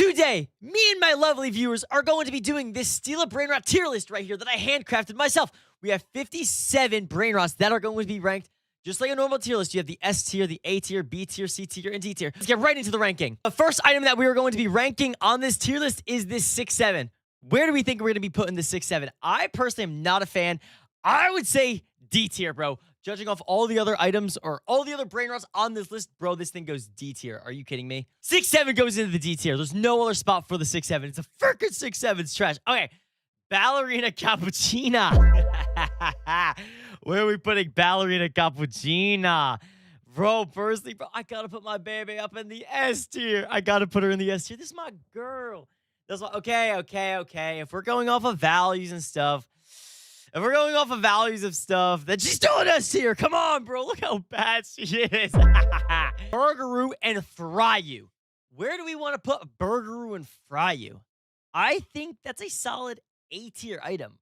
Today, me and my lovely viewers are going to be doing this Steal a Brainrot tier list right here that I handcrafted myself. We have 57 Brainrots that are going to be ranked just like a normal tier list. You have the S tier, the A tier, B tier, C tier, and D tier. Let's get right into the ranking. The first item that we are going to be ranking on this tier list is this 6-7. Where do we think we're going to be putting this 6-7? I personally am not a fan. I would say D tier, bro. Judging off all the other items or all the other Brainrots on this list, bro, this thing goes D tier. Are you kidding me? 6-7 goes into the D tier. There's no other spot for the 6-7. It's a freaking 6-7. It's trash. Okay. Ballerina Cappuccina. Where are we putting Ballerina Cappuccina? Bro, personally, bro, I gotta put my baby up in the S tier. I gotta put her in the S tier. This is my girl. That's why, okay. If we're going off of values and stuff, then she's doing us here. Come on, bro. Look how bad she is. Burgeroo and Fryu. Where do we want to put Burgeroo and Fryu? I think that's a solid A tier item.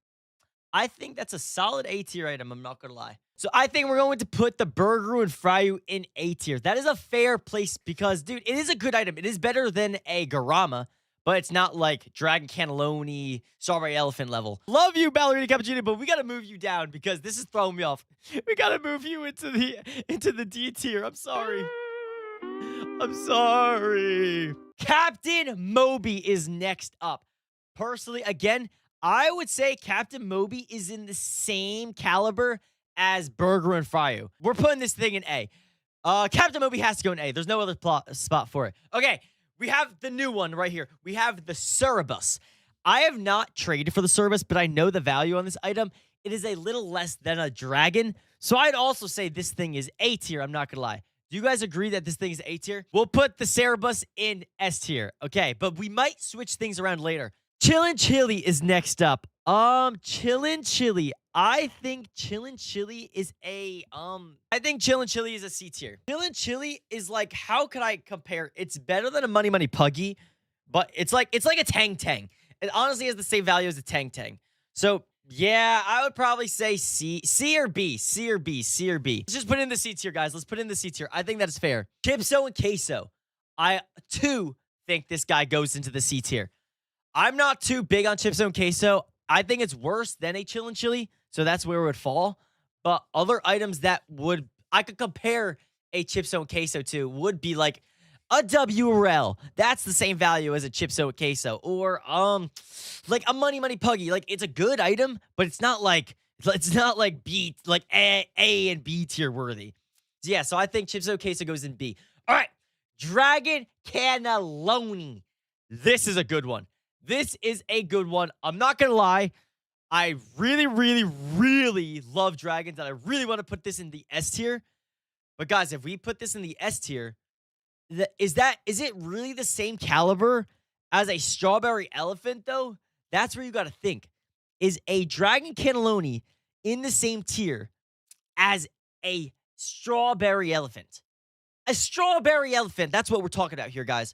I'm not going to lie. So I think we're going to put the Burgeroo and Fryu in A tier. That is a fair place because, dude, it is a good item. It is better than a Garama, but it's not like Dragon Cannelloni, Strawberry Elephant level. Love you, Ballerina Cappuccino, but we got to move you down because this is throwing me off. We got to move you into the D tier. I'm sorry. Captain Moby is next up. Personally, again, I would say Captain Moby is in the same caliber as Burger and Fryu. We're putting this thing in A. Captain Moby has to go in A. There's no other spot for it. Okay. We have the new one right here. We have the Cerebus. I have not traded for the Cerebus, but I know the value on this item. It is a little less than a dragon. So I'd also say this thing is A tier. I'm not going to lie. Do you guys agree that this thing is A tier? We'll put the Cerebus in S tier. Okay, but we might switch things around later. Chillin' Chili is next up. Chillin' Chili. I think Chillin' Chili is a C tier. Chillin' Chili is like, how could I compare? It's better than a Money Puggy, but it's like a Tang Tang. It honestly has the same value as a Tang Tang. So yeah, I would probably say C or B. Let's just put it in the C tier, guys. Let's put it in the C tier. I think that is fair. Chipso and Queso. I too think this guy goes into the C tier. I'm not too big on Chipso and Queso. I think it's worse than a Chillin' Chili, so that's where it would fall. But other items that I could compare a Chipso and Queso to would be like a WRL. That's the same value as a Chipso and Queso. Or like a Money Puggy. Like, it's a good item, but it's not like B, like A and B tier worthy. So yeah, so I think Chipso and Queso goes in B. All right, Dragon Cannelloni. This is a good one. I'm not going to lie. I really love dragons, and I really want to put this in the S tier. But guys, if we put this in the S tier, is it really the same caliber as a Strawberry Elephant, though? That's where you got to think. Is a Dragon Cannelloni in the same tier as a Strawberry Elephant? A Strawberry Elephant, that's what we're talking about here, guys.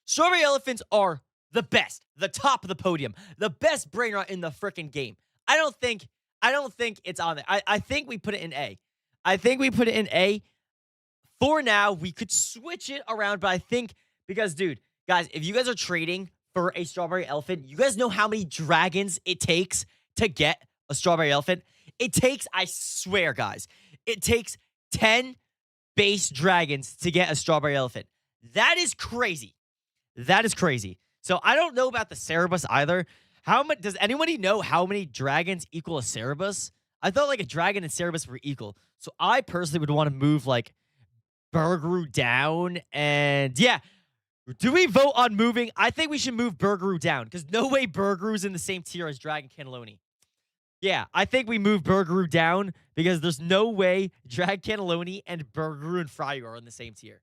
Strawberry Elephants are the best, the top of the podium, the best Brainrot in the freaking game. I don't think it's on there. I think we put it in A. For now, we could switch it around, but I think because, dude, guys, if you guys are trading for a Strawberry Elephant, you guys know how many dragons it takes to get a Strawberry Elephant? It takes, I swear, guys, it takes 10 base dragons to get a Strawberry Elephant. That is crazy. So I don't know about the Cerebus either. Does anybody know how many dragons equal a Cerebus? I thought like a dragon and Cerebus were equal. So I personally would want to move like Burgeroo down. And yeah, do we vote on moving? I think we should move Burgeroo down because no way Burgeroo's in the same tier as Dragon Cannelloni. Yeah, I think we move Burgeroo down because there's no way Dragon Cannelloni and Burgeroo and Fryu are in the same tier.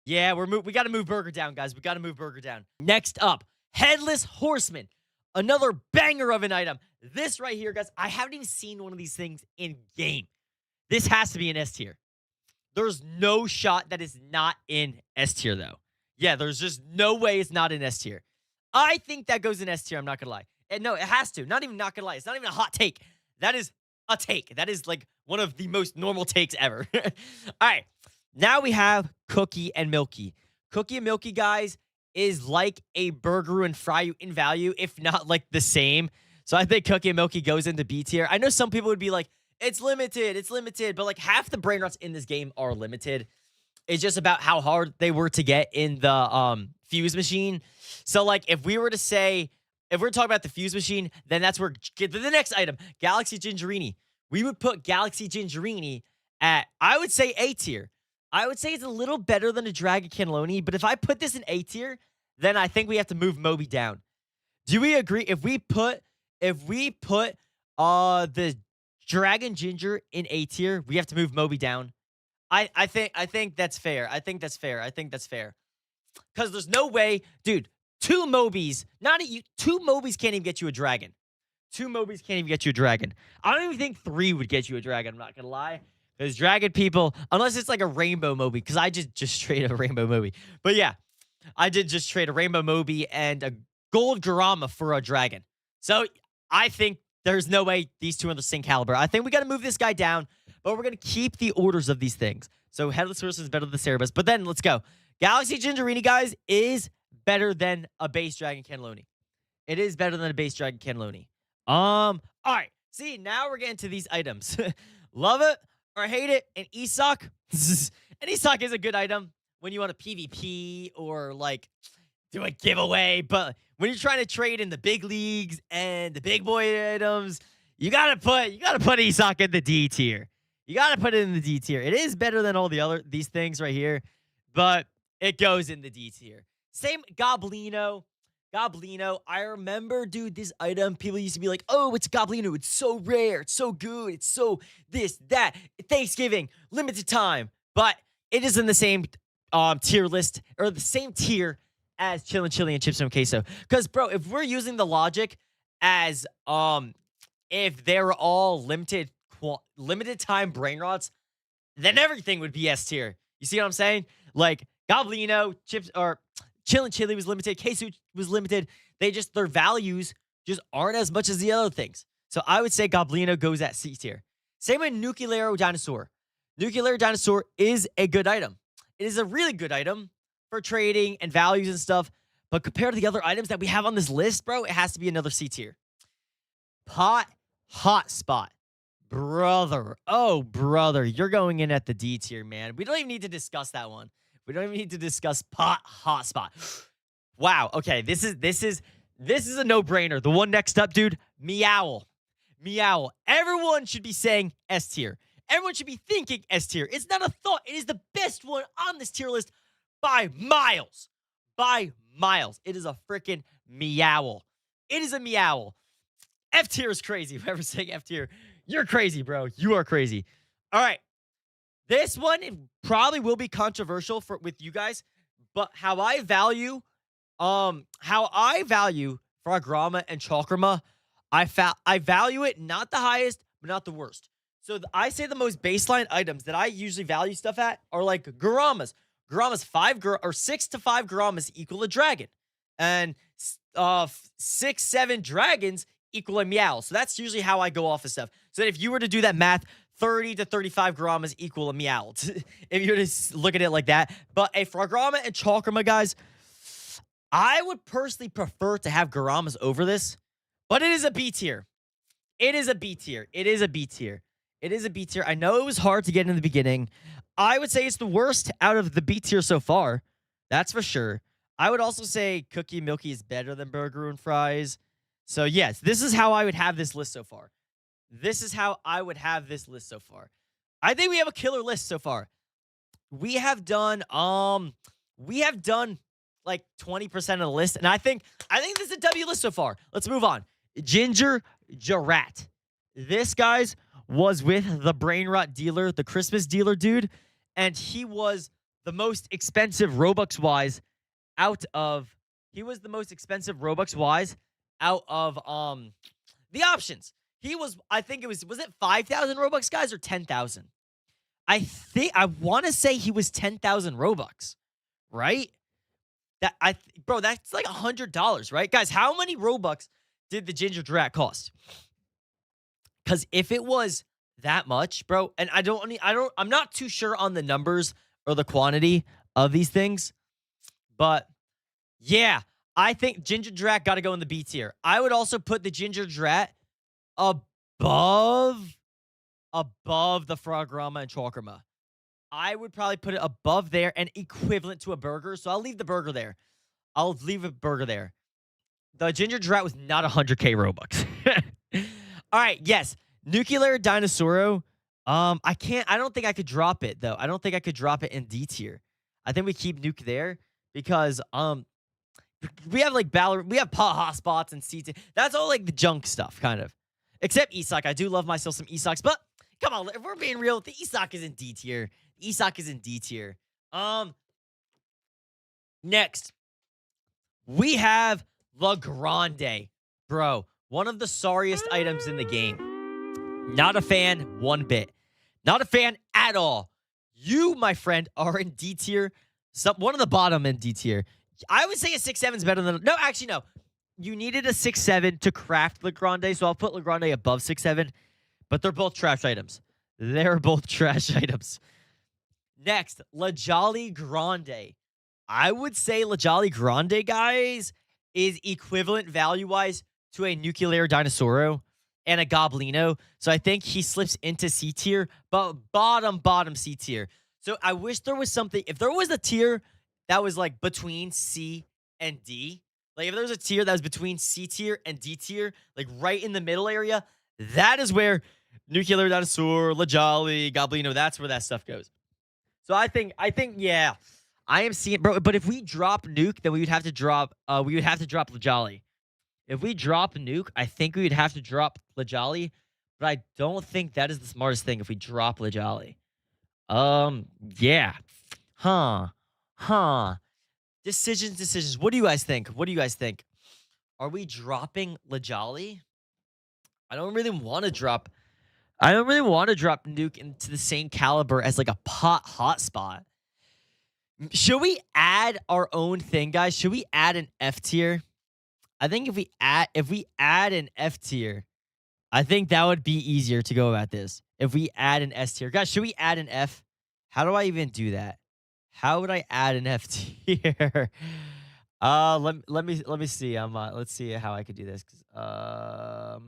Yeah, we got to move Burger down, guys. We got to move Burger down. Next up, Headless Horseman. Another banger of an item. This right here, guys, I haven't even seen one of these things in game. This has to be an S tier. There's no shot that is not in S tier, though. Yeah, there's just no way it's not in S tier. I think that goes in S tier, I'm not going to lie. And no, it has to. Not going to lie. It's not even a hot take. That is a take. That is like one of the most normal takes ever. All right. Now we have Cookie and Milky. Cookie and Milky, guys, is like a Burger and Fry in value, if not like the same. So I think Cookie and Milky goes into B tier. I know some people would be like, it's limited, but like half the brain rots in this game are limited. It's just about how hard they were to get in the fuse machine. So like if we were to say, if we're talking about the fuse machine, then that's where the next item, Galaxy Gingerini. We would put Galaxy Gingerini at, I would say, A tier. I would say it's a little better than a Dragon Cannelloni, but if I put this in A tier, then I think we have to move Moby down. Do we agree? If we put the Dragon Ginger in A tier, we have to move Moby down. I think that's fair. I think that's fair. Because there's no way, dude, two Mobies can't even get you a dragon. Two Mobies can't even get you a dragon. I don't even think three would get you a dragon, I'm not gonna lie. Because dragon people, unless it's like a rainbow Moby, because I just traded a rainbow Moby. But yeah, I did just trade a rainbow Moby and a gold Garama for a dragon. So I think there's no way these two are the same caliber. I think we got to move this guy down, but we're going to keep the orders of these things. So Headless Horse is better than Cerebus. But then let's go. Galaxy Gingerini, guys, is better than a base Dragon Cannelloni. It is better than a base Dragon Cannelloni. All right. See, now we're getting to these items. Love it or hate it, an Isak. An Isak is a good item when you want to PvP or like do a giveaway. But when you're trying to trade in the big leagues and the big boy items, you gotta put Isak in the D tier. You gotta put it in the D tier. It is better than all these things right here, but it goes in the D tier. Same Goblino. I remember, dude, this item, people used to be like, oh, it's Goblino. It's so rare. It's so good. It's so this, that. Thanksgiving, limited time. But it is in the same tier list, or the same tier as Chillin' Chili and Chipstone Queso. Because, bro, if we're using the logic as if they're all limited time brain rots, then everything would be S tier. You see what I'm saying? Like, Goblino, Chips, or Chillin' Chili was limited. Queso was limited. Their values just aren't as much as the other things. So I would say Goblino goes at C tier. Same with Nuclear Dinosaur. Nuclear Dinosaur is a good item. It is a really good item for trading and values and stuff. But compared to the other items that we have on this list, bro, it has to be another C tier. Pot Hotspot. Brother. Oh, brother. You're going in at the D tier, man. We don't even need to discuss that one. We don't even need to discuss Pot Hotspot. Wow. Okay. This is a no-brainer. The one next up, dude, Meowl. Everyone should be saying S tier. Everyone should be thinking S tier. It's not a thought. It is the best one on this tier list by miles. It is a freaking Meowl. It is a Meowl. F tier is crazy. Whoever's saying F tier, you're crazy, bro. You are crazy. All right. This one probably will be controversial with you guys, but how I value Frograma and Chalkrama, I value it not the highest, but not the worst. So I say the most baseline items that I usually value stuff at are like Garamas. Garamas 6 to 5 Garamas equal a dragon, and 6, 7 dragons equal a Meow. So that's usually how I go off of stuff. So that if you were to do that math, 30 to 35 Garamas equal a Meow. If you were to look at it like that. But a Frograma and Chalkrama, guys, I would personally prefer to have Garamas over this. But it is a B tier. It is a B tier. I know it was hard to get in the beginning. I would say it's the worst out of the B tier so far. That's for sure. I would also say Cookie Milky is better than Burger and Fries. So yes, this is how I would have this list so far. I think we have a killer list so far. We have done like 20% of the list, and I think this is a W list so far. Let's move on. Ginger Jarat. This, guys, was with the Brainrot dealer, the Christmas dealer dude, and he was the most expensive Robux-wise out of the options. He was, I think it was it 5,000 Robux, guys, or 10,000? I want to say he was 10,000 Robux, right? Bro, that's like $100, right? Guys, how many Robux did the Ginger Drat cost? Because if it was that much, bro, and I'm not too sure on the numbers or the quantity of these things, but Yeah, I think Ginger Drat got to go in the B tier. I would also put the Ginger Drat above the Frograma and Chalkrama. I would probably put it above there and equivalent to a burger. So I'll leave the burger there. I'll leave a burger there. The Ginger Drat was not 100k Robux. All right, yes. Nuclear Dinosauro. I don't think I could drop it though. I don't think I could drop it in D tier. I think we keep Nuke there because we have like we have Paha spots and C tier. That's all like the junk stuff, kind of. Except Isak. I do love myself some Isaks, but come on, if we're being real, the Isak is in D tier. Isak is in D tier. Next, we have La Grande. Bro, one of the sorriest items in the game. Not a fan one bit. Not a fan at all. You, my friend, are in D tier. One of the bottom in D tier. I would say a 6-7 is better than... No, actually, no. You needed a 6-7 to craft La Grande, so I'll put La Grande above 6-7. But they're both trash items. They're both trash items. Next, La Jolly Grande. I would say La Jolly Grande, guys, is equivalent value-wise to a Nuclear Dinosauro and a Goblino. So I think he slips into C tier, but bottom C tier. So I wish there was something... If there was a tier that was like between C and D, like if there was a tier that was between C tier and D tier, like right in the middle area, that is where Nuclear Dinosaur, La Jolly, Goblino, that's where that stuff goes. So I think, yeah, I am seeing, bro. But if we drop Nuke, then we would have to drop La Jolly. If we drop Nuke, I think we would have to drop La Jolly. But I don't think that is the smartest thing if we drop La Jolly. Yeah. Decisions. What do you guys think? Are we dropping La Jolly? I don't really want to drop Nuke into the same caliber as like a pot hotspot. Should we add our own thing, guys? Should we add an F tier? I think if we add an F tier, I think that would be easier to go about this. If we add an S tier. Guys, should we add an F? How do I even do that? How would I add an F tier? Let me see. Let's see how I could do this. I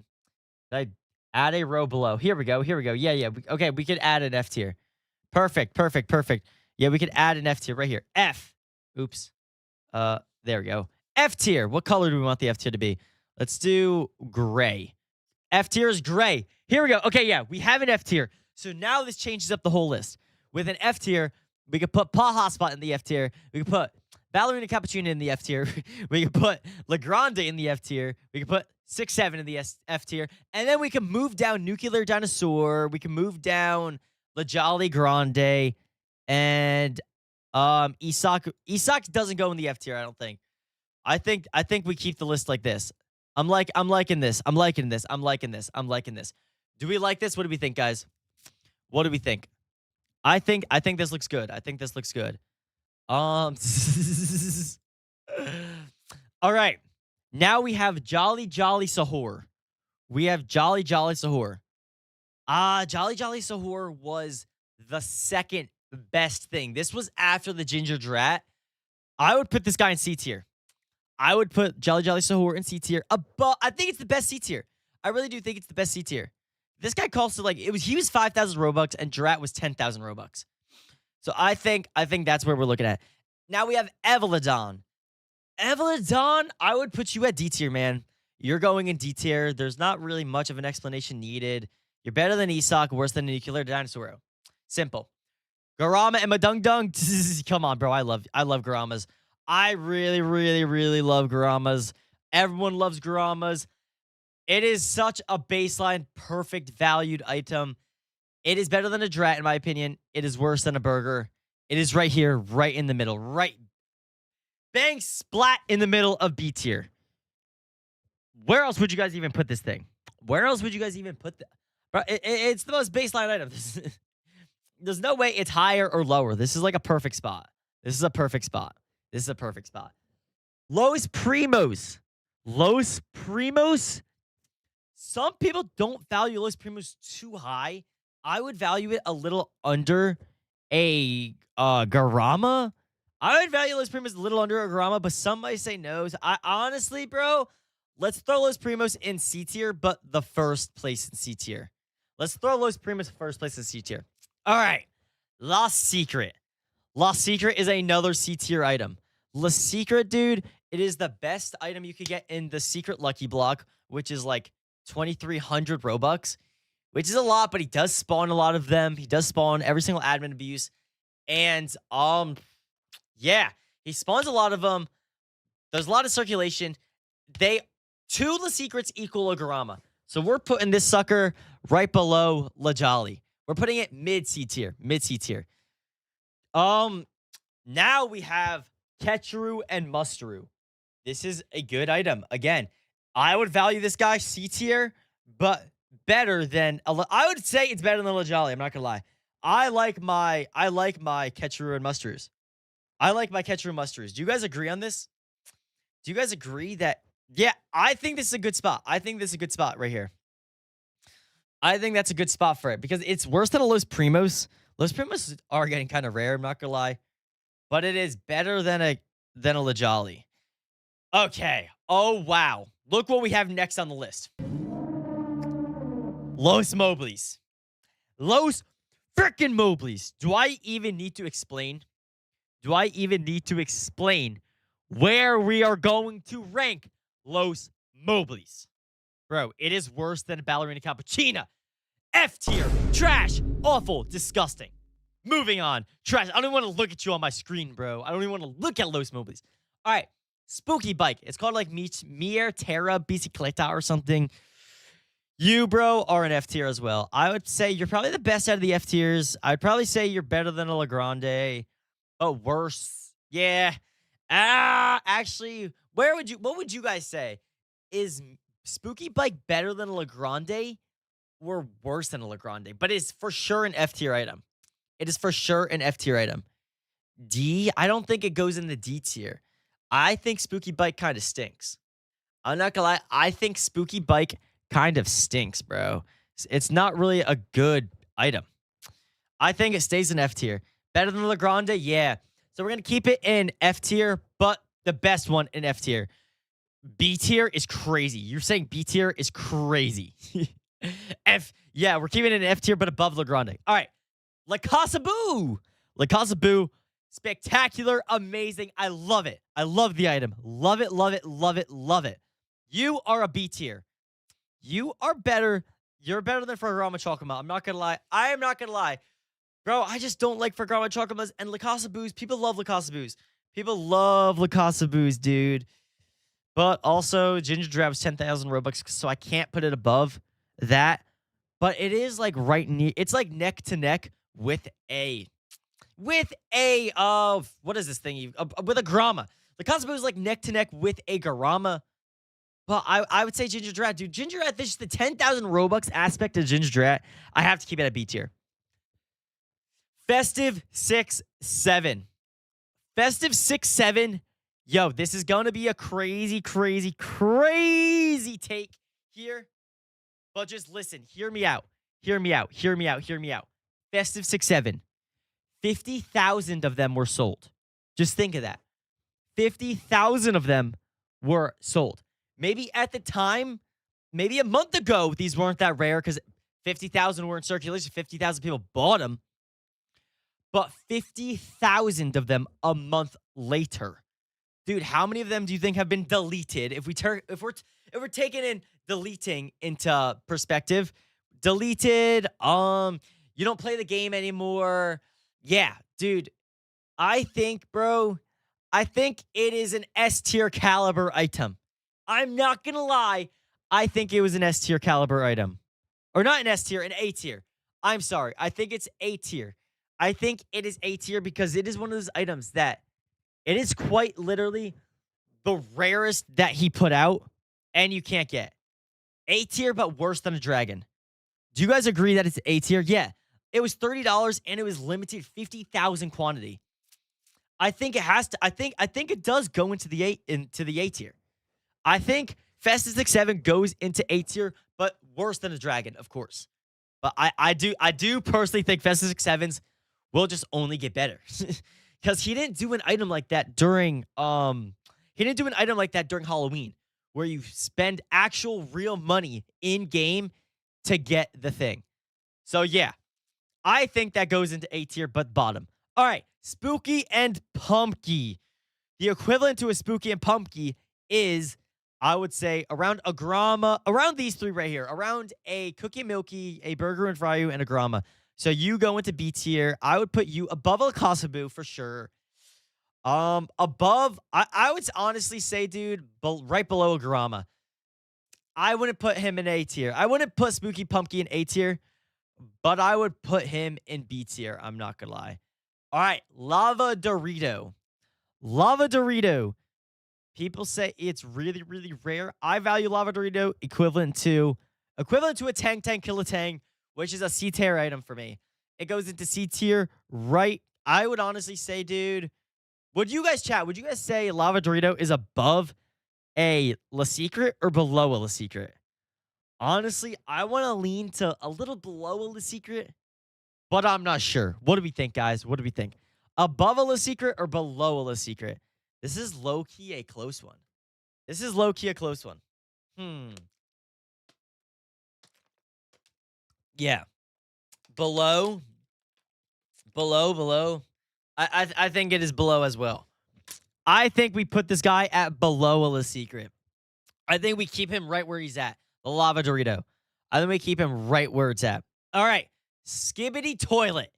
add a row below. Here we go. Yeah. Okay, we could add an F tier. Perfect. Yeah, we could add an F tier right here. F. Oops. There we go. F tier. What color do we want the F tier to be? Let's do gray. F tier is gray. Here we go. Okay, yeah, we have an F tier. So now this changes up the whole list. With an F tier, we could put Paha Spot in the F tier. We could put Ballerina Cappuccino in the F tier. We could put La Grande in the F tier. We could put 6-7 in the F tier. And then we can move down Nuclear Dinosaur. We can move down La Jolly Grande. And Isak doesn't go in the F tier, I don't think. I think we keep the list like this. I'm liking this. Do we like this? What do we think, guys? What do we think? I think this looks good. All right. Now we have Jolly Sahur. Jolly Sahur. Jolly Sahur was the second best thing. This was after the Ginger Drat. I would put this guy in C tier. I would put Jolly Sahur in C tier. I think it's the best C tier. I really do think it's the best C tier. This guy costs like he was 5,000 Robux and Drat was 10,000 Robux. So I think that's where we're looking at. Now we have Evelodon. Evelodon, I would put you at D tier, man. You're going in D tier. There's not really much of an explanation needed. You're better than Isak, worse than Nuclear Dinosaur. Simple. Garama and Madung Dung. Come on, bro. I love Garamas. I really, really, really love Garamas. Everyone loves Garamas. It is such a baseline, perfect valued item. It is better than a Drat, in my opinion. It is worse than a burger. It is right here, right in the middle. Right. Bang, splat in the middle of B tier. Where else would you guys even put this thing? Bro, it's the most baseline item. There's no way it's higher or lower. This is like a perfect spot. Los Primos. Some people don't value Los Primos too high. I would value it a little under a Garama. I would value Los Primos a little under a Grama, but some might say no. So I honestly, bro, let's throw Los Primos in C tier, but the first place in C tier. Let's throw Los Primos first place in C tier. All right. Lost Secret. Lost Secret is another C tier item. Lost Secret, dude, it is the best item you could get in the Secret Lucky Block, which is like 2,300 Robux, which is a lot, but he does spawn a lot of them. He does spawn every single admin abuse. And, yeah, he spawns a lot of them. There's a lot of circulation. Two of the secrets equal a Garama. So we're putting this sucker right below La Jolly. We're putting it mid C tier. Mid C tier. Now we have Ketcheru and Musteru. This is a good item. Again, I would value this guy C tier, but better than I would say it's better than La Jolly. I'm not gonna lie. I like my Ketcheru and Musterus. I like my Ketcheru and Musterus. Do you guys agree on this? Do you guys agree that? Yeah, I think this is a good spot. I think this is a good spot right here. I think that's a good spot for it because it's worse than a Los Primos. Los Primos are getting kind of rare, I'm not gonna lie. But it is better than a La Jolly. Okay. Oh, wow. Look what we have next on the list. Los Mobleys. Los frickin' Mobleys. Do I even need to explain? Do I even need to explain where we are going to rank Los Mobleys? Bro, it is worse than Ballerina Cappuccina. F tier. Trash. Awful. Disgusting. Moving on. Trash. I don't even want to look at you on my screen, bro. I don't even want to look at Los Mobleys. All right. Spooky Bike. It's called like Mier Terra Bicicleta or something. You, bro, are an F tier as well. I would say you're probably the best out of the F tiers. I'd probably say you're better than a Legrande. Oh, worse. Yeah. Actually, what would you guys say? Is Spooky Bike better than a Legrande or worse than a Legrande? But it's for sure an F tier item. It is for sure an F tier item. D, I don't think it goes in the D tier. I think Spooky Bike kind of stinks. I'm not gonna lie. I think Spooky Bike kind of stinks, bro. It's not really a good item. I think it stays in F tier. Better than Legrande? Yeah. So we're going to keep it in F tier, but the best one in F tier. B tier is crazy. You're saying B tier is crazy. Yeah, we're keeping it in F tier, but above Legrande. All right. La Casa Boo. La Casa Boo. Spectacular, amazing. I love it. I love the item. Love it, love it, love it, love it. You are a B tier. You are better. You're better than Ferrama Chocoma. I'm not going to lie. I am not going to lie. Bro, I just don't like Ferrama Chocomas and La Casa Boos. People love La Casa Boos. People love La Casa Boos, dude. But also, Ginger Giraffe is 10,000 Robux, so I can't put it above that. But it is like right near. It's like neck to neck with a what is this thing? With a Grama. La Casa Boo is like neck to neck with a Garama. But I would say Ginger Giraffe, dude. Ginger Giraffe, this is the 10,000 Robux aspect of Ginger Giraffe. I have to keep it at B tier. Festive 6-7. Festive 6-7. Yo, this is going to be a crazy, crazy, crazy take here. But just listen. Hear me out. Hear me out. Hear me out. Hear me out. Festive 6-7. 50,000 of them were sold. Just think of that. 50,000 of them were sold. Maybe at the time, maybe a month ago, these weren't that rare because 50,000 were in circulation. 50,000 people bought them. But 50,000 of them a month later. Dude, how many of them do you think have been deleted? If we're taking in deleting into perspective, deleted, you don't play the game anymore. Yeah, dude. I think it is an S tier caliber item. I'm not gonna lie. I think it was an S tier caliber item. Or not an S tier, an A tier. I'm sorry. I think it's A tier. I think it is A tier because it is one of those items that it is quite literally the rarest that he put out and you can't get. A tier, but worse than a dragon. Do you guys agree that it's A tier? Yeah. It was $30 and it was limited 50,000 quantity. I think it has to. I think it does go into the A tier. I think Festive 6-7 goes into A tier, but worse than a dragon, of course. But I do personally think Festive 6-7s will just only get better. because he didn't do an item like that during Halloween, where you spend actual real money in game to get the thing. So yeah, I think that goes into A tier, but bottom. All right, Spooky and Pumpky. The equivalent to a Spooky and Pumpky is, I would say, around a Grama, around these three right here, around a Cookie Milky, a Burger and Fryu, and a Grama. So you go into B tier. I would put you above a Kasabu for sure. Above, I would honestly say, dude, right below a Grama. I wouldn't put him in A tier. I wouldn't put Spooky Pumpkin in A tier, but I would put him in B tier. I'm not gonna lie. All right, Lava Dorito. Lava Dorito. People say it's really, really rare. I value Lava Dorito equivalent to a Tang Tang Killer Tang, which is a C tier item for me. It goes into C tier, right? I would honestly say, dude, would you guys chat? Would you guys say Lava Dorito is above a La Secret or below a La Secret? Honestly, I want to lean to a little below a La Secret, but I'm not sure. What do we think, guys? What do we think? Above a La Secret or below a La Secret? This is low-key a close one. This is low-key a close one. Yeah. Below. I think it is below as well. I think we put this guy at below a La Secret. I think we keep him right where he's at. The Lava Dorito. I think we keep him right where it's at. All right. Skibbity Toilet.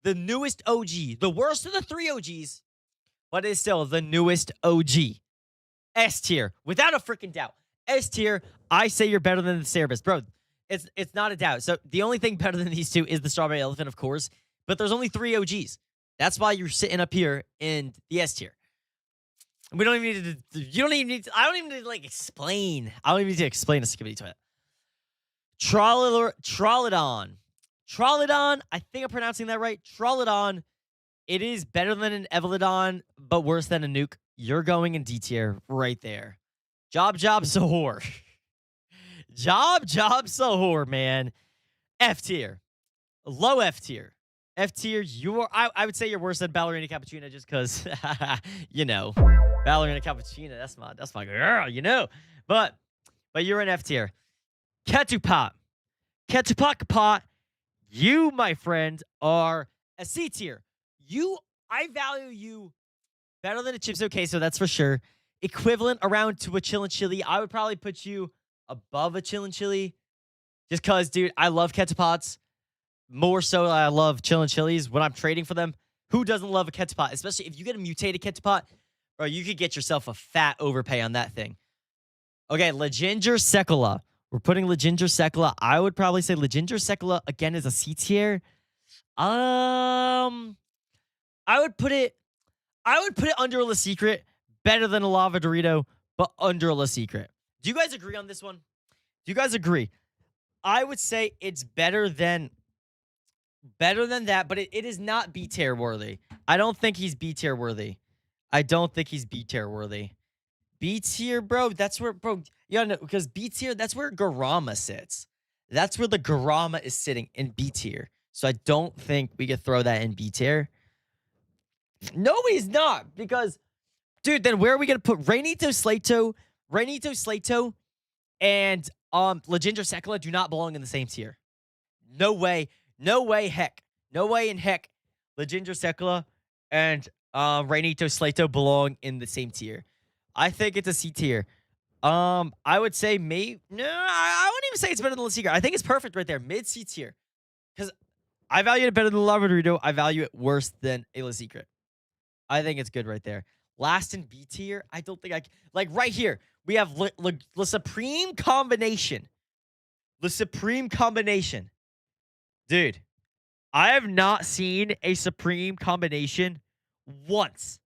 The newest OG. The worst of the three OGs, but it's still the newest OG. S tier. Without a freaking doubt. S tier. I say you're better than the Cerebus. Bro, it's not a doubt. So the only thing better than these two is the Strawberry Elephant, of course. But there's only three OGs. That's why you're sitting up here in the S tier. We don't even need to. You don't even need to. I don't even need to like explain. I don't even need to explain a Skibbity Toilet. Trollodon. Trollodon. I think I'm pronouncing that right. Trollodon. It is better than an Evelodon, but worse than a Nuke. You're going in D tier right there. Job Sahur. Job Sahur, man. F tier. Low F tier. F tier, you are. I would say you're worse than Ballerina Cappuccina just because, you know, Ballerina Cappuccina. That's my girl, you know. But you're an F tier. Ketupot. Ketupot. You, my friend, are a C tier. I value you better than a Chips Okay, so that's for sure. Equivalent around to a Chillin' Chili. I would probably put you above a Chillin' Chili. Just because, dude, I love Ketupots. More so, I love Chillin' Chilies when I'm trading for them. Who doesn't love a Ketupot? Especially if you get a mutated Ketupot, bro, you could get yourself a fat overpay on that thing. Okay, Leginger Sekula. We're putting Leginger Sekula. I would probably say Leginger Sekula, again, is a C tier. I would put it under a La Secret, better than a Lava Dorito, but under a La Secret. Do you guys agree on this one? Do you guys agree? I would say it's better than that, but it is not B tier worthy. I don't think he's B tier worthy. B tier, bro, that's where, bro, yeah, no, because B tier, that's where Garama sits. That's where the Garama is sitting in B tier. So I don't think we could throw that in B tier. No, he's not, because, dude, then where are we going to put Rainito Slato, and Leginger Sekula do not belong in the same tier. No way, heck. No way in heck Leginger Sekula and Rainito Slato belong in the same tier. I think it's a C tier. I would say I wouldn't even say it's better than La Secret. I think it's perfect right there, mid C tier. Because I value it better than Lava Dorito. I value it worse than a La Secret. I think it's good right there. Last in B tier, I don't think like right here, we have the Supreme Combination. The Supreme Combination. Dude, I have not seen a Supreme Combination once.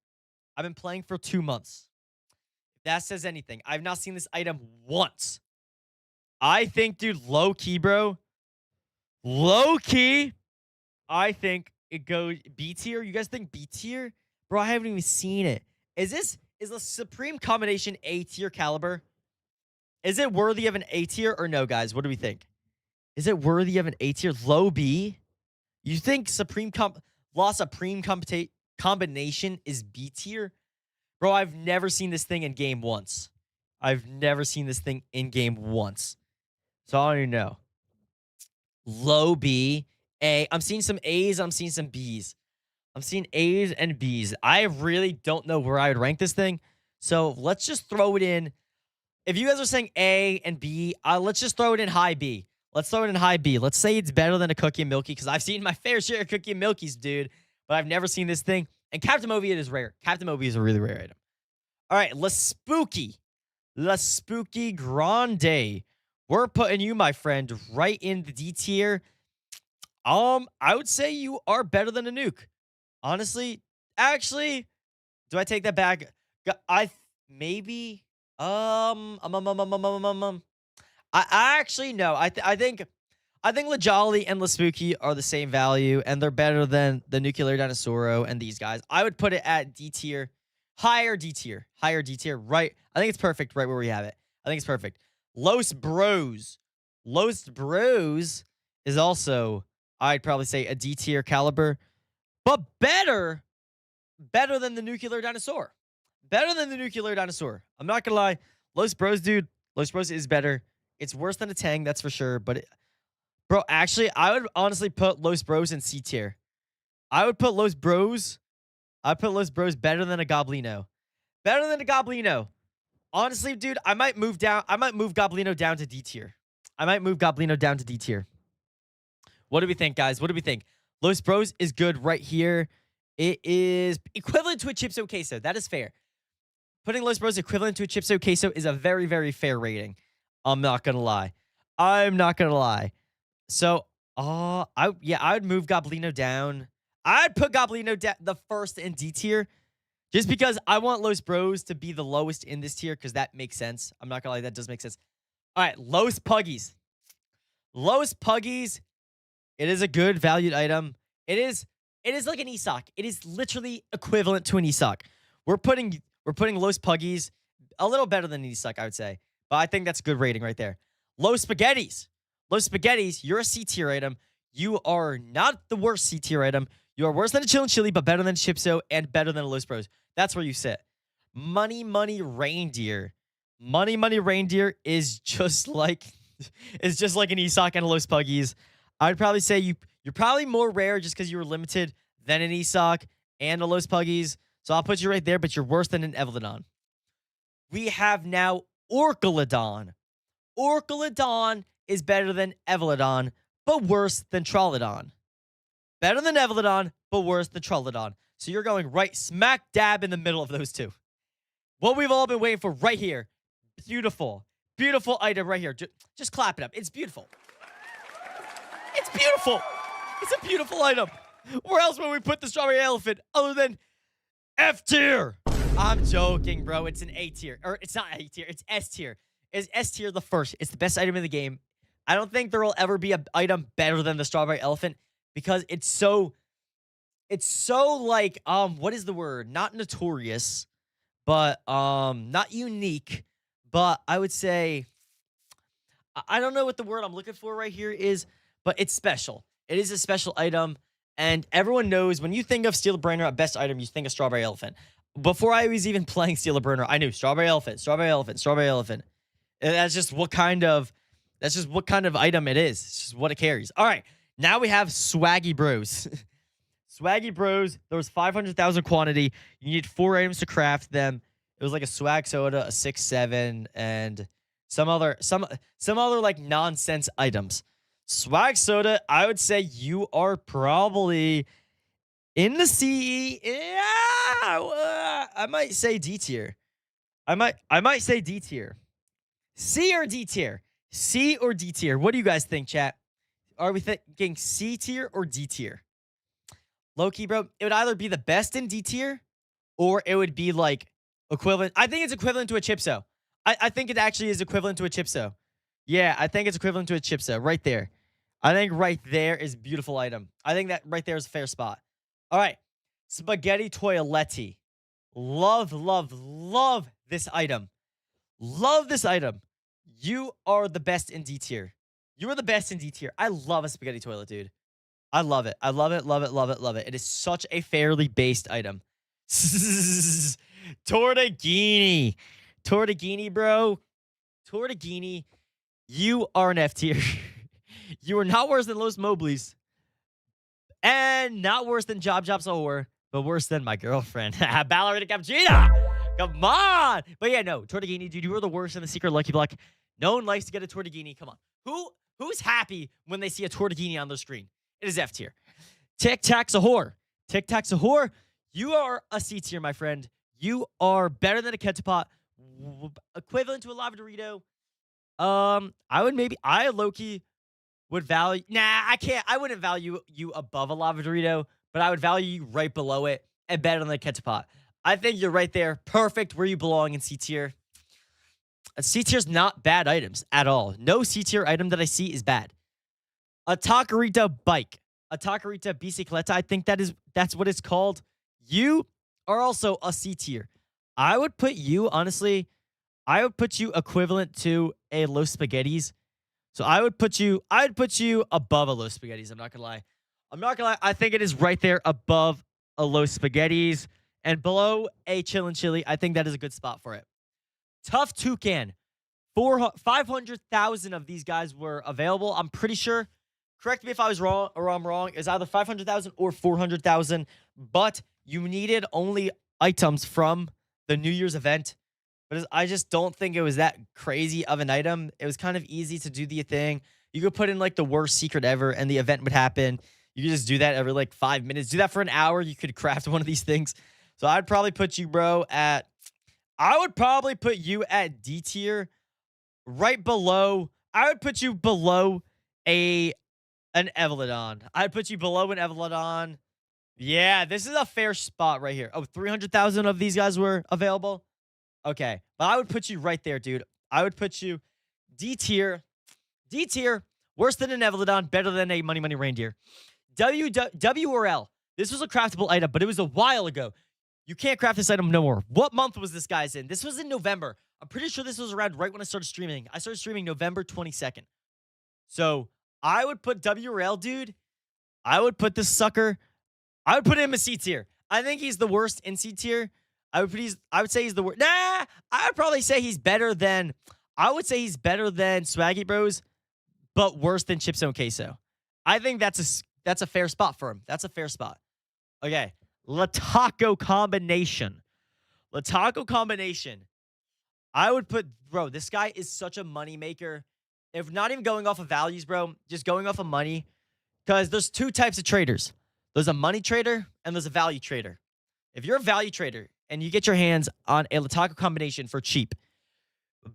I've been playing for 2 months. If that says anything, I've not seen this item once. I think, dude, low key, bro. Low key. I think it goes B tier. You guys think B tier? Bro, I haven't even seen it. Is the Supreme Combination A tier caliber? Is it worthy of an A tier or no, guys? What do we think? Is it worthy of an A tier? Low B? You think Supreme combination is B tier. Bro, I've never seen this thing in game once. I've never seen this thing in game once. So I don't even know. Low B, A. I'm seeing some A's. I'm seeing some B's. I'm seeing A's and B's. I really don't know where I would rank this thing. So let's just throw it in. If you guys are saying A and B, let's just throw it in high B. Let's throw it in high B. Let's say it's better than a Cookie and Milky because I've seen my fair share of Cookie and Milkies, dude. But I've never seen this thing. And Captain Moby, it is rare. Captain Moby is a really rare item. All right, La Spooky. La Spooky Grande. We're putting you, my friend, right in the D tier. I would say you are better than a nuke. Honestly, actually, do I take that back? Maybe. I actually no. I think La Jolly and La Spooky are the same value, and they're better than the Nuclear Dinosauro and these guys. I would put it at D tier, higher D tier, higher D tier. Right. I think it's perfect right where we have it. I think it's perfect. Los Bros. Los Bros is also, I'd probably say, a D tier caliber, but better than the Nuclear Dinosaur. Better than the Nuclear Dinosaur. I'm not gonna lie. Los Bros, dude. Los Bros is better. It's worse than a Tang, that's for sure. But, bro, actually, I would honestly put Los Bros in C tier. I'd put Los Bros better than a Goblino. Better than a Goblino. Honestly, dude, I might move Goblino down to D tier. What do we think, guys? What do we think? Los Bros is good right here. It is equivalent to a Chipso Queso. That is fair. Putting Los Bros equivalent to a Chipso Queso is a very, very fair rating. I'm not gonna lie. So, I would move Goblino down. I'd put Goblino the first in D tier, just because I want Los Bros to be the lowest in this tier, because that makes sense. I'm not gonna lie, that does make sense. All right, Los Puggies. Los Puggies. It is a good valued item. It is like an ESOC. It is literally equivalent to an ESOC. We're putting Los Puggies a little better than an ESOC, I would say. But I think that's a good rating right there. Los Spaghettis. Los Spaghettis, you're a C tier item. You are not the worst C tier item. You are worse than a Chillin' Chili, but better than Chipso and better than a Los Bros. That's where you sit. Money Reindeer. Money Reindeer is just like an ESOC and a Los Puggies. I'd probably say you're probably more rare just because you were limited than an ESOC and a Los Puggies. So I'll put you right there, but you're worse than an Evelodon. We have now Orchalodon. Orchalodon is better than Evelodon, but worse than Trollodon. Better than Evelodon, but worse than Trollodon. So you're going right smack dab in the middle of those two. What we've all been waiting for right here. Beautiful. Beautiful item right here. Just clap it up. It's beautiful. It's beautiful. It's a beautiful item. Where else would we put the Strawberry Elephant other than F tier? I'm joking, bro. It's an A tier. Or it's not A tier. It's S tier. Is S tier the first? It's the best item in the game. I don't think there will ever be an item better than the Strawberry Elephant because it's so like, what is the word? Not notorious, but not unique. But I would say, I don't know what the word I'm looking for right here is, but it's special. It is a special item. And everyone knows when you think of Steal a Brainrot best item, you think of Strawberry Elephant. Before I was even playing Steal a Brainrot, I knew Strawberry Elephant, Strawberry Elephant, Strawberry Elephant. And that's just what kind of item it is. It's just what it carries. All right, now we have Swaggy Bros. Swaggy Bros. There was 500,000 quantity. You need 4 items to craft them. It was like a swag soda, a 6-7, and some other like nonsense items. Swag soda, I would say you are probably in the CE. Yeah, I might say D tier. I might say D tier. C or D tier? C or D tier? What do you guys think, chat? Are we thinking C tier or D tier? Low-key, bro, it would either be the best in D tier or it would be like equivalent. I think it's equivalent to a Chipso. I think it actually is equivalent to a Chipso. Yeah, I think it's equivalent to a Chipso right there. I think right there is a beautiful item. I think that right there is a fair spot. All right. Spaghetti Toiletti. Love this item. Love this item. You are the best in D tier. You are the best in D tier. I love a spaghetti toilet, dude. I love it. I love it, love it, love it, love it. It is such a fairly based item. Tortagini. Tortagini, bro. Tortagini, you are an F tier. You are not worse than Los Mobleys. And not worse than Job Job's a whore, but worse than my girlfriend. Ballerina Cappuccina. Come on. But yeah, no, Tortagini, dude, you are the worst in the secret lucky block. No one likes to get a Tortagini. Come on. Who's happy when they see a Tortagini on the screen? It is F tier. Tic Tac's a whore. Tic Tac's a whore. You are a C tier, my friend. You are better than a Ketchup, equivalent to a Lava Dorito. I low-key would value. Nah, I can't. I wouldn't value you above a Lava Dorito, but I would value you right below it and better than a Ketchup. I think you're right there. Perfect where you belong in C tier. C tier's not bad items at all. No C tier item that I see is bad. A Taquerita bike. A Taquerita bicicleta. I think that's what it's called. You are also a C tier. I would put you, honestly, I would put you equivalent to a Los Spaghettis. So I'd put you above a Los Spaghettis. I'm not gonna lie. I think it is right there above a Los Spaghettis and below a Chillin' Chili. I think that is a good spot for it. Tough Toucan. 500,000 of these guys were available. I'm pretty sure. Correct me if I was wrong or I'm wrong. It's either 500,000 or 400,000. But you needed only items from the New Year's event. But I just don't think it was that crazy of an item. It was kind of easy to do the thing. You could put in like the worst secret ever and the event would happen. You could just do that every like 5 minutes. Do that for an hour. You could craft one of these things. So I'd probably put you, bro, I would probably put you at D tier. Right below. I would put you below an Evelodon. I'd put you below an Evelodon. Yeah, this is a fair spot right here. Oh, 300,000 of these guys were available. Okay, but I would put you right there, dude. I would put you D tier. D tier, worse than an Evelodon, better than a Money Money Reindeer. W or L. This was a craftable item, but it was a while ago. You can't craft this item no more. What month was this guy's in? This was in November. I'm pretty sure this was around right when I started streaming. I started streaming November 22nd. So I would put W or L, dude. I would put this sucker. I would put him in C tier. I think he's the worst in C tier. I would say he's the worst. Nah, I would probably say he's better than. I would say he's better than Swaggy Bros, but worse than Chipzone Queso. I think that's a fair spot for him. That's a fair spot. Okay, Lataco combination. Lataco combination. I would put, bro, this guy is such a money maker. If not even going off of values, bro, just going off of money. Because there's two types of traders. There's a money trader and there's a value trader. If you're a value trader and you get your hands on a Lataco combination for cheap,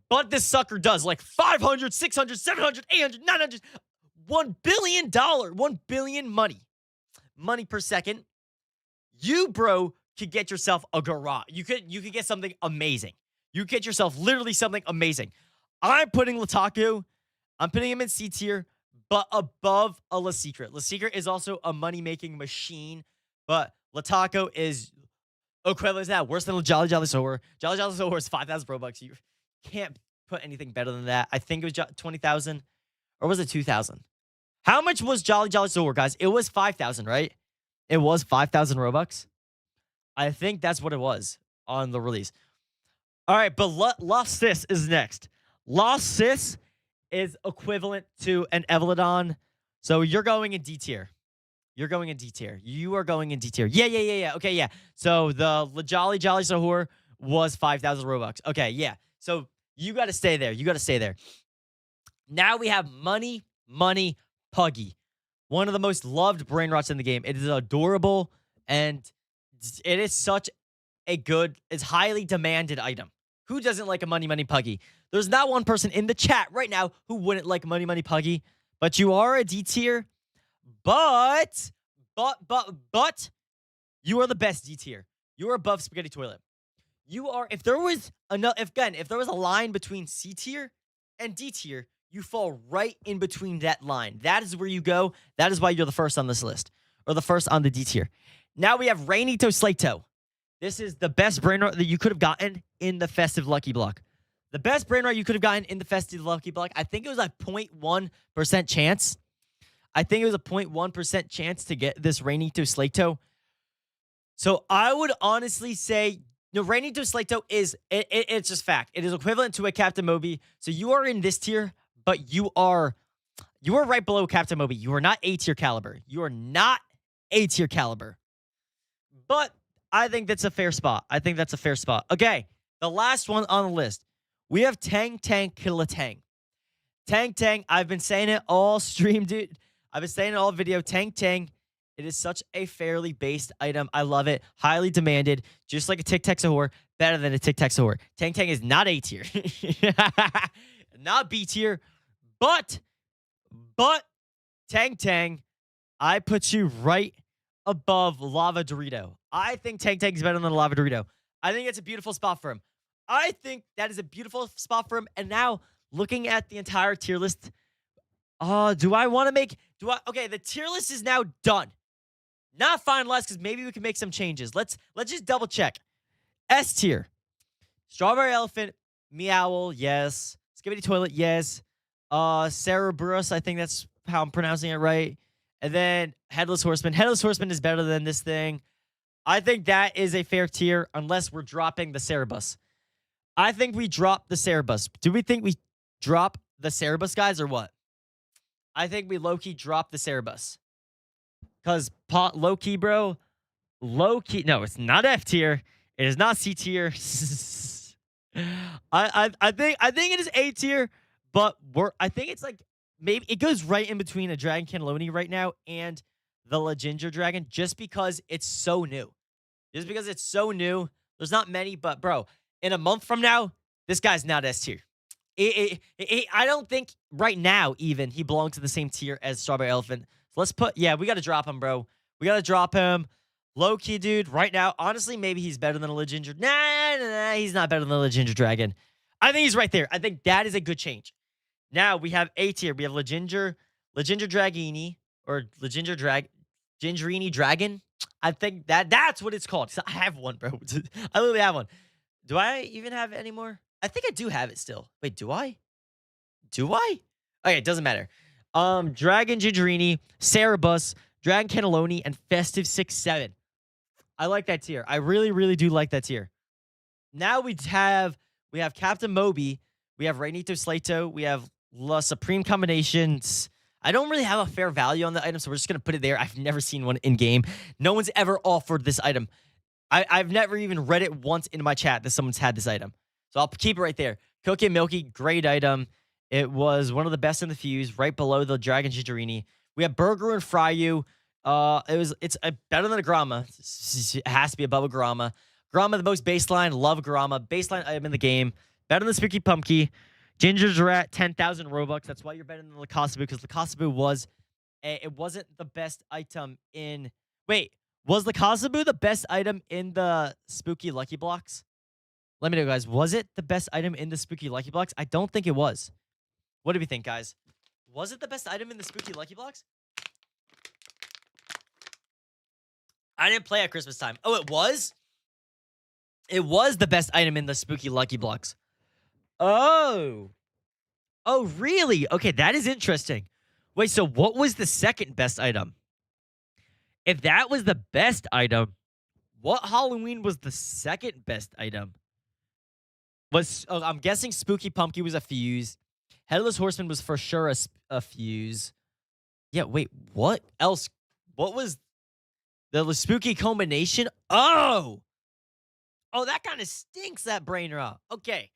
but this sucker does like 500, 600, 700, 800, 900, $1 billion, 1 billion money per second. You, bro, could get yourself a garage. You could get something amazing. You get yourself literally something amazing. I'm putting Lataco. I'm putting him in C tier, but above a La Secret. La Secret is also a money-making machine, but Lataco is equivalent to that. Worse than Jolly Jolly Sohor. Jolly Jolly Sohor is 5,000 Robux. You can't put anything better than that. I think it was 20,000, or was it 2,000? How much was Jolly Jolly Sohor, guys? It was 5,000, right? It was 5,000 Robux. I think that's what it was on the release. All right, but La Sis is next. La Sis is equivalent to an Evelodon. So you're going in D tier. You're going in D tier. You are going in D tier. Yeah. Okay, yeah. So the Jolly Jolly Sohor was 5,000 Robux. Okay, yeah. So you got to stay there. You got to stay there. Now we have Money Puggy. One of the most loved Brainrots in the game. It is adorable, and it is such a good, it's highly demanded item. Who doesn't like a Money Puggy? There's not one person in the chat right now who wouldn't like Money Puggy, but you are a D tier. But you are the best D tier. You are above Spaghetti Toilet. You are, if there was a line between C tier and D tier, you fall right in between that line. That is where you go. That is why you're the first on this list, or the first on the D tier. Now we have Rainito Slato. This is the best Brainrot that you could have gotten in the Festive Lucky Block. The best Brainrot you could have gotten in the Festive Lucky Block, I think it was like 0.1% chance. I think it was a 0.1% chance to get this Rainito Slato. So I would honestly say, no, Rainito Slato it's just fact. It is equivalent to a Captain Moby. So you are in this tier, but you are right below Captain Moby. You are not A tier caliber. You are not A tier caliber. But I think that's a fair spot. I think that's a fair spot. Okay, the last one on the list. We have Tang Tang Killa Tang. Tang Tang, I've been saying it all stream, dude. I've been saying it all video. Tang Tang, it is such a fairly based item. I love it. Highly demanded. Just like a Tic Tac Sahur. Better than a Tic Tac Sahur. Tang Tang is not A tier. Not B tier. But Tang Tang, I put you right above Lava Dorito. I think Tang Tang is better than Lava Dorito. I think it's a beautiful spot for him. I think that is a beautiful spot for him. And now, looking at the entire tier list, do I want to make... Okay, the tier list is now done. Not finalized, because maybe we can make some changes. Let's just double check. S tier. Strawberry Elephant, Meowl, yes. Skibidi Toilet, yes. Cerebrus, I think that's how I'm pronouncing it right. And then Headless Horseman. Headless Horseman is better than this thing. I think that is a fair tier, unless we're dropping the Cerebus. I think we drop the Cerebus. Do we think we drop the Cerebus, guys, or what? I think we low-key drop the Cerebus. Because low-key, bro. Low-key. No, it's not F tier. It is not C tier. I think it is A tier, but I think it's like maybe it goes right in between a Dragon Cannelloni right now and the Leginger Dragon, just because it's so new. Just because it's so new. There's not many, but bro, in a month from now, this guy's not S tier. I don't think right now even he belongs to the same tier as Strawberry Elephant. So let's we got to drop him, bro. We got to drop him. Low-key, dude, right now, honestly, maybe he's better than a Leginger. Nah, he's not better than the Leginger Dragon. I think he's right there. I think that is a good change. Now, we have A tier. We have Leginger Dragini, or Gingerini Dragon. I think that's what it's called. I have one, bro. I literally have one. Do I even have it anymore? I think I do have it still. Wait, do I? Okay, it doesn't matter. Dragon Gingerini, Cerebus, Dragon Cannelloni, and Festive 6-7. I like that tier. I really, really do like that tier. Now we have Captain Moby. We have Rainito Slato. We have La Supreme Combinations. I don't really have a fair value on the item, so we're just going to put it there. I've never seen one in-game. No one's ever offered this item. I've never even read it once in my chat that someone's had this item. So I'll keep it right there. Cookie and Milky, great item. It was one of the best in the fuse, right below the Dragon Gingerini. We have Burger and Fryu. It's better than a Grama. It has to be above a Grama. Grama, the most baseline. Love Grama. Baseline item in the game. Better than Spooky Pumpkin. Ginger's Rat, 10,000 Robux. That's why you're better than Lacostabu, because Lacostabu wasn't the best item in... Wait, was Lacostabu the best item in the Spooky Lucky Blocks? Let me know, guys. Was it the best item in the Spooky Lucky Blocks? I don't think it was. What do we think, guys? Was it the best item in the Spooky Lucky Blocks? I didn't play at Christmas time. Oh, it was? It was the best item in the Spooky Lucky Blocks. Oh, really? Okay, that is interesting. Wait, so what was the second best item? If that was the best item, what Halloween was the second best item? I'm guessing Spooky Pumpkin was a fuse. Headless Horseman was for sure a fuse. Yeah, wait, what else? What was the Spooky Combination? Oh, that kind of stinks, that Brainrot. Okay.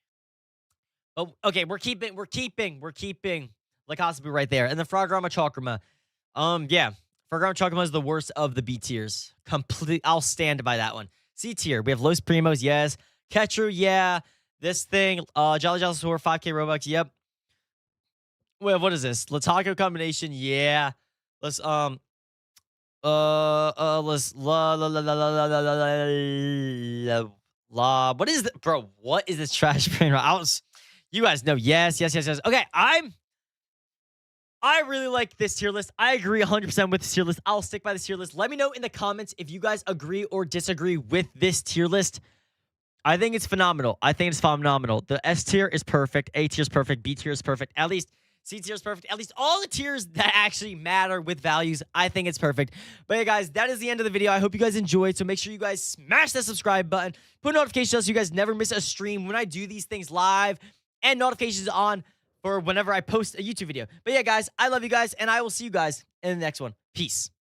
Oh, okay, we're keeping Lacostabu right there. And the Frograma Chakrama. Yeah. Frograma Chakrama is the worst of the B tiers. I'll stand by that one. C tier. We have Los Primos, yes. Ketru, yeah. This thing, Jolly Jolly 5K Robux, yep. Wait, what is this? Lataco Combination, yeah. Let's what is that, bro? What is this trash Brainrot? You guys know, yes. Okay, I really like this tier list. I agree 100% with this tier list. I'll stick by this tier list. Let me know in the comments if you guys agree or disagree with this tier list. I think it's phenomenal. The S tier is perfect. A tier is perfect. B tier is perfect. At least C tier is perfect. At least all the tiers that actually matter with values, I think it's perfect. But yeah, guys, that is the end of the video. I hope you guys enjoyed. So make sure you guys smash that subscribe button. Put notifications so you guys never miss a stream when I do these things live, and notifications on for whenever I post a YouTube video. But yeah, guys, I love you guys, and I will see you guys in the next one. Peace.